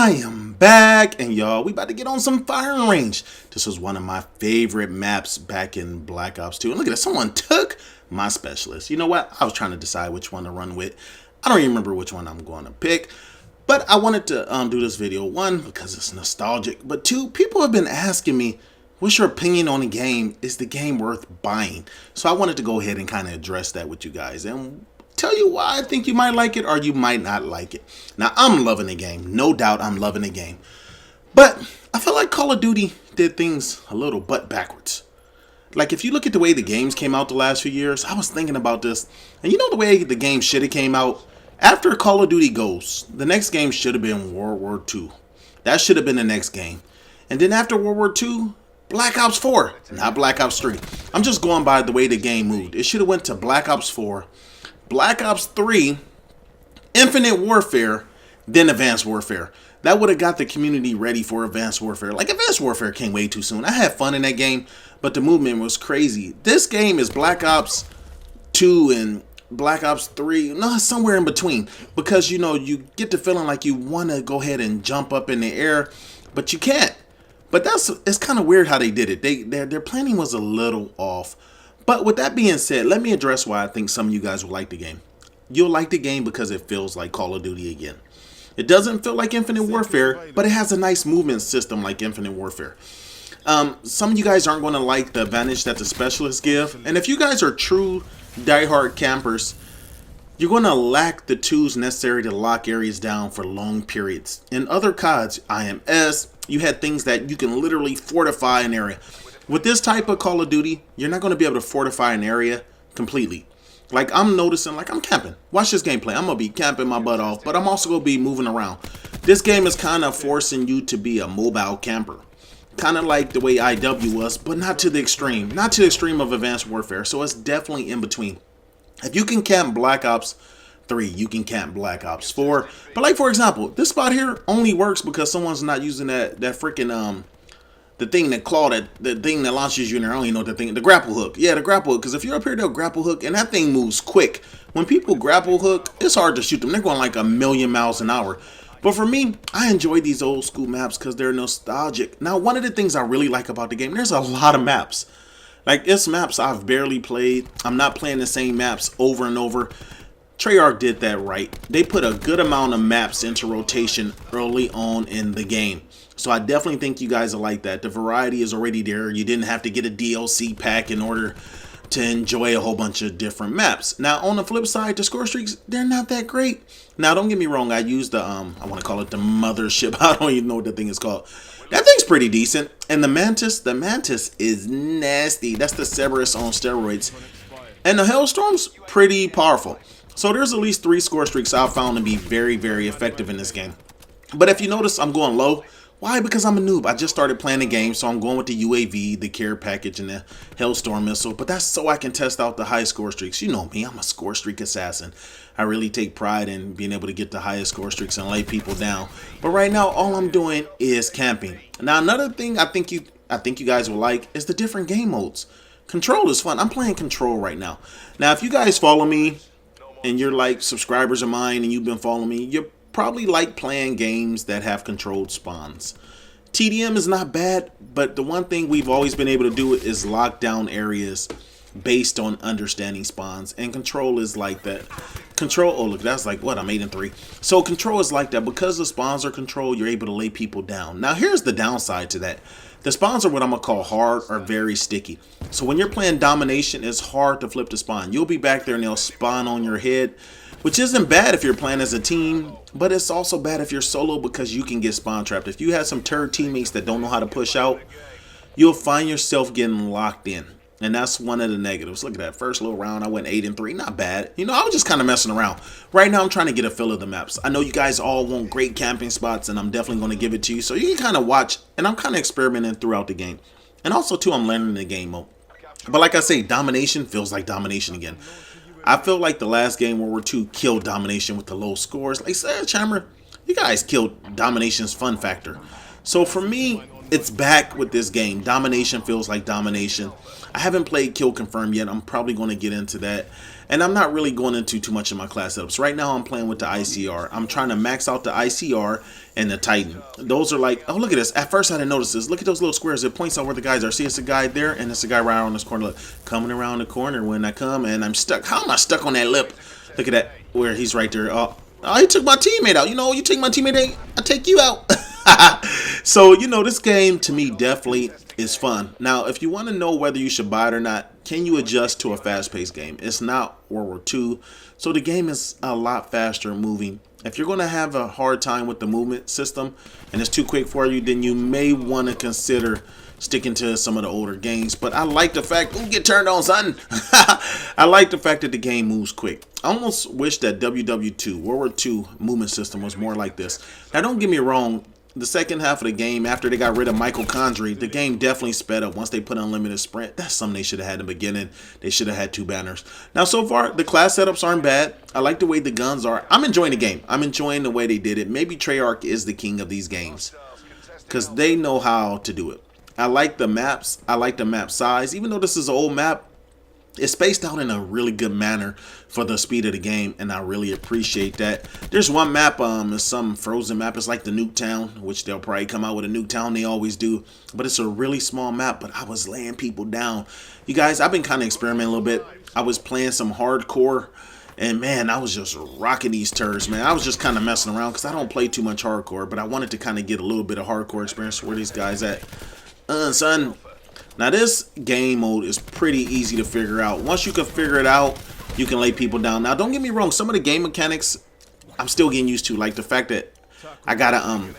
I am back, and y'all, we about to get on some firing range. This was one of my favorite maps back in Black Ops 2. And look at this, someone took my specialist. You know what? I was trying to decide which one to run with. I don't even remember which one I'm going to pick. But I wanted to do this video, one, because it's nostalgic. But two, people have been asking me, what's your opinion on the game? Is the game worth buying? So I wanted to go ahead and kind of address that with you guys. And tell you why I think you might like it or you might not like it. Now, I'm loving the game. No doubt I'm loving the game. But I feel like Call of Duty did things a little butt backwards. Like, if you look at the way the games came out the last few years, I was thinking about this. And you know the way the game should have came out? After Call of Duty Ghosts, the next game should have been World War II. That should have been the next game. And then after World War II, Black Ops 4, not Black Ops 3. I'm just going by the way the game moved. It should have went to Black Ops 4, Black Ops 3, Infinite Warfare, then Advanced Warfare. That would have got the community ready for Advanced Warfare. Like, Advanced Warfare came way too soon. I had fun in that game, but the movement was crazy. This game is Black Ops 2 and Black Ops 3, no, somewhere in between. Because, you know, you get the feeling like you want to go ahead and jump up in the air, but you can't. But it's kind of weird how they did it. Their planning was a little off. But with that being said, let me address why I think some of you guys will like the game. You'll like the game because it feels like Call of Duty again. It doesn't feel like Infinite Warfare, but it has a nice movement system like Infinite Warfare. Some of you guys aren't going to like the advantage that the specialists give. And if you guys are true diehard campers, you're going to lack the tools necessary to lock areas down for long periods. In other CODs, IMS, you had things that you can literally fortify an area. With this type of Call of Duty, you're not going to be able to fortify an area completely. Like, I'm noticing, like, I'm camping. Watch this gameplay. I'm going to be camping my butt off, but I'm also going to be moving around. This game is kind of forcing you to be a mobile camper. Kind of like the way IW was, but not to the extreme. Not to the extreme of Advanced Warfare, so it's definitely in between. If you can camp Black Ops 3, you can camp Black Ops 4. But, like, for example, this spot here only works because someone's not using that freaking, the thing that the thing that launches you in there. I don't even know the thing, the grapple hook. Yeah, the grapple hook. Because if you're up here, they'll grapple hook, and that thing moves quick. When people grapple hook, it's hard to shoot them. They're going like a million miles an hour. But for me, I enjoy these old school maps because they're nostalgic. Now, one of the things I really like about the game, there's a lot of maps. Like, it's maps I've barely played. I'm not playing the same maps over and over. Treyarc did that right. They put a good amount of maps into rotation early on in the game. So I definitely think you guys will like that. The variety is already there. You didn't have to get a DLC pack in order to enjoy a whole bunch of different maps. Now, on the flip side, the Scorestreaks, they're not that great. Now, don't get me wrong. I use the, I want to call it the mothership. I don't even know what the thing is called. That thing's pretty decent. And the Mantis is nasty. That's the Cerberus on steroids. And the Hailstorm's pretty powerful. So there's at least 3 Scorestreaks I've found to be very, very effective in this game. But if you notice, I'm going low. Why? Because I'm a noob. I just started playing the game, so I'm going with the UAV, the care package, and the Hailstorm missile. But that's so I can test out the high score streaks. You know me, I'm a score streak assassin. I really take pride in being able to get the highest score streaks and lay people down. But right now, all I'm doing is camping. Now, another thing I think you guys will like is the different game modes. Control is fun. I'm playing Control right now. Now, if you guys follow me and you're like subscribers of mine and you've been following me, you're probably like playing games that have controlled spawns. TDM is not bad, but the one thing we've always been able to do is lock down areas based on understanding spawns, and Control is like that. Control, oh look, that's like what, I'm 8-3. So Control is like that. Because the spawns are controlled, you're able to lay people down. Now here's the downside to that. The spawns are what I'm gonna call hard or very sticky. So when you're playing domination, it's hard to flip the spawn. You'll be back there and they'll spawn on your head, which isn't bad if you're playing as a team, but it's also bad if you're solo because you can get spawn trapped. If you have some turd teammates that don't know how to push out, you'll find yourself getting locked in. And that's one of the negatives. Look at that. First little round, I went 8-3. Not bad. You know, I was just kind of messing around. Right now, I'm trying to get a feel of the maps. I know you guys all want great camping spots, and I'm definitely going to give it to you. So you can kind of watch, and I'm kind of experimenting throughout the game. And also, too, I'm learning the game mode. But like I say, domination feels like domination again. I feel like the last game, World War II, killed domination with the low scores. Like, Sledgehammer, you guys killed domination's fun factor. So for me, it's back with this game. Domination feels like domination. I haven't played Kill Confirm yet. I'm probably going to get into that. And I'm not really going into too much of my class setups. Right now I'm playing with the ICR. I'm trying to max out the ICR and the Titan. Those are like, oh, look at this. At first I didn't notice this. Look at those little squares. It points out where the guys are. See, it's a guy there and it's a guy right around this corner. Look, coming around the corner when I come and I'm stuck. How am I stuck on that lip? Look at that, where he's right there. Oh, he took my teammate out. You know, you take my teammate out, I take you out. So, you know, this game to me definitely is fun. Now, if you want to know whether you should buy it or not, can you adjust to a fast-paced game? It's not World War II, so the game is a lot faster moving. If you're going to have a hard time with the movement system and it's too quick for you, then you may want to consider sticking to some of the older games. But I like the fact, ooh, get turned on, son. I like the fact that the game moves quick. I almost wish that WW2, World War II movement system was more like this. Now, don't get me wrong. The second half of the game, after they got rid of Michael Condrey, the game definitely sped up once they put unlimited sprint. That's something they should have had in the beginning. They should have had 2 banners. Now, so far, the class setups aren't bad. I like the way the guns are. I'm enjoying the game. I'm enjoying the way they did it. Maybe Treyarc is the king of these games because they know how to do it. I like the maps. I like the map size. Even though this is an old map, it's spaced out in a really good manner for the speed of the game, and I really appreciate that. There's one map, it's some frozen map. It's like the Nuketown, which they'll probably come out with a Nuketown. They always do, but it's a really small map. But I was laying people down. You guys, I've been kind of experimenting a little bit. I was playing some hardcore, and man, I was just rocking these turds, man. I was just kind of messing around because I don't play too much hardcore, but I wanted to kind of get a little bit of hardcore experience. Where these guys at, son? Now this game mode is pretty easy to figure out. Once you can figure it out, you can lay people down. Now don't get me wrong, some of the game mechanics I'm still getting used to, like the fact that I gotta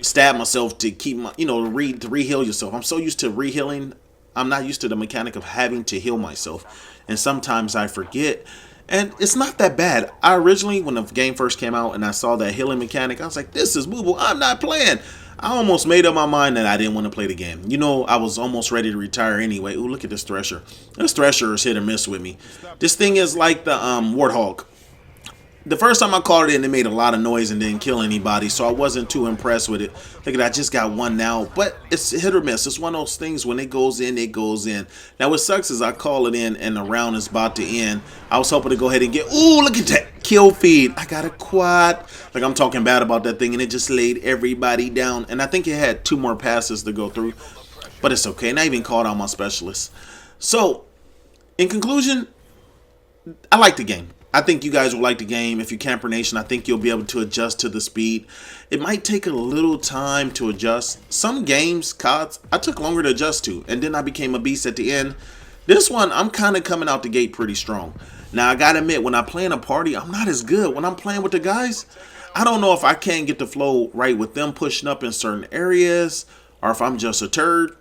stab myself to keep my, you know, to re-heal yourself. I'm so used to re-healing, I'm not used to the mechanic of having to heal myself, and sometimes I forget. And it's not that bad. I originally, when the game first came out and I saw that healing mechanic, I was like, this is movable, I'm not playing. I almost made up my mind that I didn't want to play the game. You know, I was almost ready to retire anyway. Ooh, look at this Thresher. This Thresher is hit or miss with me. This thing is like the Warthog. The first time I called it in, it made a lot of noise and didn't kill anybody, so I wasn't too impressed with it. Look at that, I just got one now, but it's hit or miss. It's one of those things, when it goes in, it goes in. Now what sucks is I call it in and the round is about to end. I was hoping to go ahead and get, ooh, look at that kill feed. I got a quad. Like, I'm talking bad about that thing, and it just laid everybody down. And I think it had 2 more passes to go through, but it's okay. And I even called out my specialists. So, in conclusion, I like the game. I think you guys will like the game. If you're Camper Nation, I think you'll be able to adjust to the speed. It might take a little time to adjust. Some games, CODs, I took longer to adjust to, and then I became a beast at the end. This one, I'm kind of coming out the gate pretty strong. Now, I gotta admit, when I play in a party, I'm not as good. When I'm playing with the guys, I don't know if I can't get the flow right with them pushing up in certain areas, or if I'm just a turd.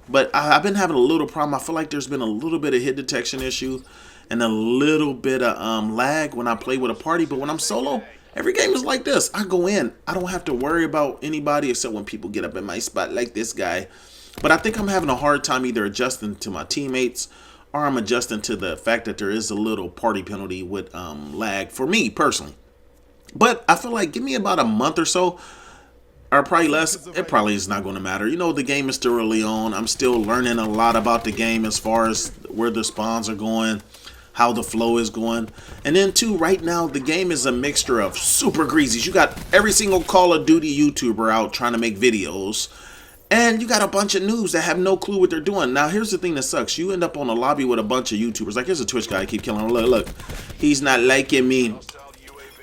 But I've been having a little problem. I feel like there's been a little bit of hit detection issue and a little bit of lag when I play with a party. But when I'm solo, every game is like this. I go in. I don't have to worry about anybody except when people get up in my spot like this guy. But I think I'm having a hard time either adjusting to my teammates, or I'm adjusting to the fact that there is a little party penalty with lag for me personally. But I feel like give me about a month or so, or probably less, it probably is not going to matter. You know, the game is still early on. I'm still learning a lot about the game as far as where the spawns are going, how the flow is going. And then too, right now the game is a mixture of super greasies. You got every single Call of Duty YouTuber out trying to make videos, and you got a bunch of noobs that have no clue what they're doing. Now here's the thing that sucks. You end up on a lobby with a bunch of YouTubers. Like, here's a Twitch guy I keep killing him. Look, he's not liking me.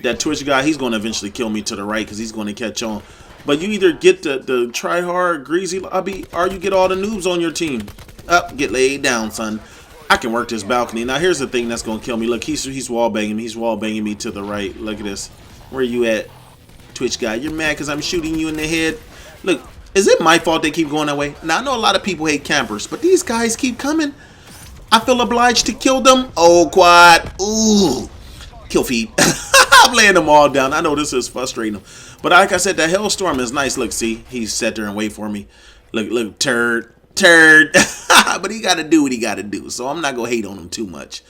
That Twitch guy, he's going to eventually kill me to the right because he's going to catch on. But you either get the try-hard, greasy lobby, or you get all the noobs on your team. Up, get laid down, son. I can work this balcony. Now, here's the thing that's going to kill me. Look, he's wall-banging me. He's wall-banging me to the right. Look at this. Where you at, Twitch guy? You're mad because I'm shooting you in the head? Look, is it my fault they keep going that way? Now, I know a lot of people hate campers, but these guys keep coming. I feel obliged to kill them. Oh, quad. Ooh. Kill feed. I'm laying them all down. I know this is frustrating them. But like I said, the Hellstorm is nice. Look, see? He's sat there and wait for me. Look, turd. But he got to do what he got to do. So I'm not going to hate on him too much.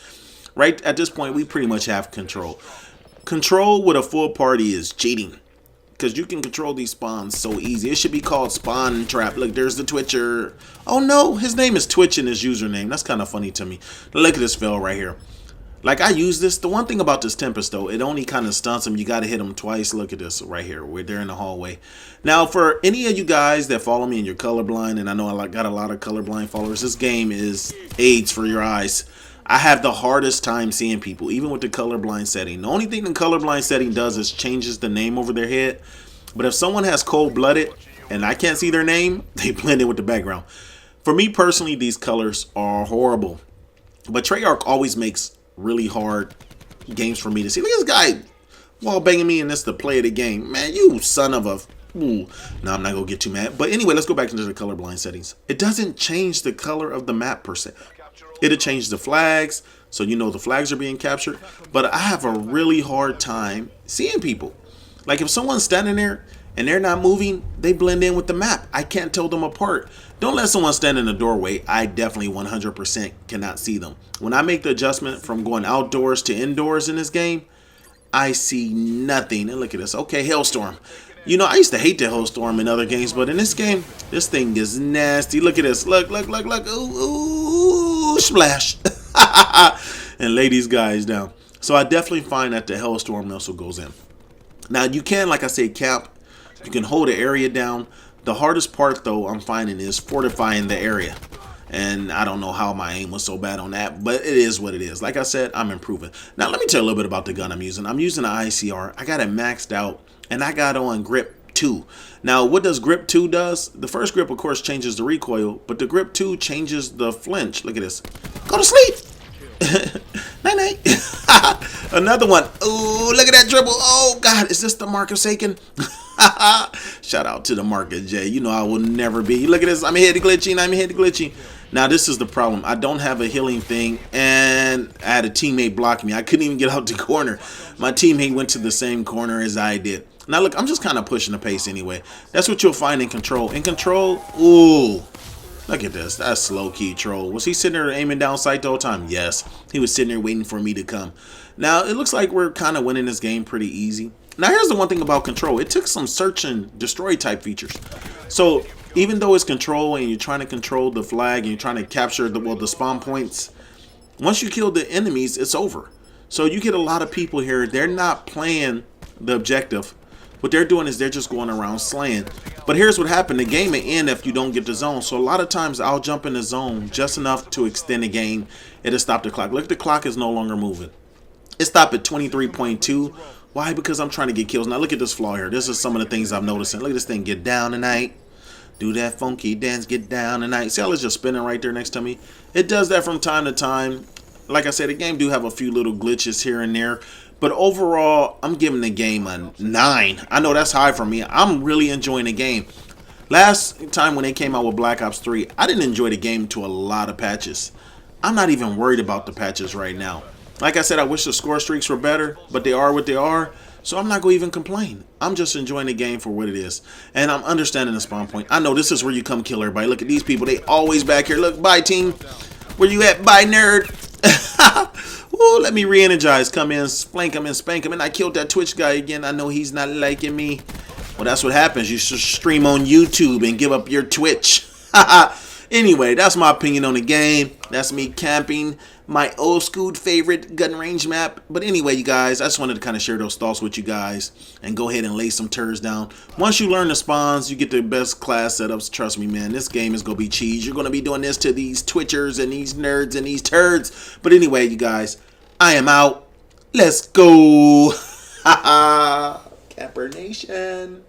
Right at this point, we pretty much have control. Control with a full party is cheating, because you can control these spawns so easy. It should be called Spawn Trap. Look, there's the Twitcher. Oh, no. His name is Twitch in his username. That's kind of funny to me. Look at this fail right here. Like, I use this. The one thing about this Tempest, though, it only kind of stunts them. You got to hit them twice. Look at this right here. We're there in the hallway. Now, for any of you guys that follow me and you're colorblind, and I know I got a lot of colorblind followers, this game is AIDS for your eyes. I have the hardest time seeing people, even with the colorblind setting. The only thing the colorblind setting does is changes the name over their head. But if someone has cold-blooded and I can't see their name, they blend in with the background. For me personally, these colors are horrible. But Treyarc always makes really hard games for me to see. Look at this guy wall banging me, and that's the play of the game. Man, you son of a... Ooh. No, I'm not going to get too mad. But anyway, let's go back into the colorblind settings. It doesn't change the color of the map per se. It'll change the flags, so you know the flags are being captured. But I have a really hard time seeing people. Like, if someone's standing there and they're not moving, they blend in with the map. I can't tell them apart. Don't let someone stand in the doorway. I definitely 100% cannot see them. When I make the adjustment from going outdoors to indoors in this game, I see nothing. And look at this. Okay, Hailstorm. You know, I used to hate the Hailstorm in other games, but in this game, this thing is nasty. Look at this. Look, look, look, look. Ooh, splash. And lay these guys down. So I definitely find that the Hailstorm also goes in. Now, you can, like I said, camp. You can hold the area down. The hardest part, though, I'm finding is fortifying the area. And I don't know how my aim was so bad on that, but it is what it is. Like I said, I'm improving. Now, let me tell you a little bit about the gun I'm using. I'm using an ICR. I got it maxed out, and I got on grip 2. Now, what does grip 2 does? The first grip, of course, changes the recoil, but the grip 2 changes the flinch. Look at this. Go to sleep. Night night. Another one. Oh, look at that dribble. Oh, God. Is this the mark of Saken? Shout out to the market, Jay. You know I will never be. Look at this. I'm ahead of glitching. I'm ahead of glitching. Now, this is the problem. I don't have a healing thing, and I had a teammate block me. I couldn't even get out the corner. My teammate went to the same corner as I did. Now, look, I'm just kind of pushing the pace anyway. That's what you'll find in Control. In Control, ooh, look at this. That's low-key troll. Was he sitting there aiming down sight the whole time? Yes. He was sitting there waiting for me to come. Now, it looks like we're kind of winning this game pretty easy. Now, here's the one thing about Control. It took some search and destroy type features. So, even though it's Control and you're trying to control the flag and you're trying to capture the spawn points, once you kill the enemies, it's over. So, you get a lot of people here. They're not playing the objective. What they're doing is they're just going around slaying. But here's what happened. The game may end if you don't get the zone. So, a lot of times, I'll jump in the zone just enough to extend the game. It'll stop the clock. Look, the clock is no longer moving. It stopped at 23.2. Why? Because I'm trying to get kills. Now look at this flaw here. This is some of the things I'm noticing. Look at this thing. Get down tonight. Do that funky dance. Get down tonight. See how it's just spinning right there next to me? It does that from time to time. Like I said, the game do have a few little glitches here and there. But overall, I'm giving the game a 9. I know that's high for me. I'm really enjoying the game. Last time when they came out with Black Ops 3, I didn't enjoy the game to a lot of patches. I'm not even worried about the patches right now. Like I said, I wish the score streaks were better, but they are what they are, so I'm not going to even complain. I'm just enjoying the game for what it is, and I'm understanding the spawn point. I know this is where you come kill everybody. Look at these people. They always back here. Look, bye, team. Where you at? Bye, nerd. Ooh, let me re-energize. Come in, flank him, and spank him, and I killed that Twitch guy again. I know he's not liking me. Well, that's what happens. You should stream on YouTube and give up your Twitch. Anyway, that's my opinion on the game. That's me camping my old school favorite gun range map. But anyway, you guys, I just wanted to kind of share those thoughts with you guys and go ahead and lay some turds down. Once you learn the spawns, you get the best class setups. Trust me, man, this game is going to be cheese. You're going to be doing this to these Twitchers and these nerds and these turds. But anyway, you guys, I am out. Let's go. Camper Nation.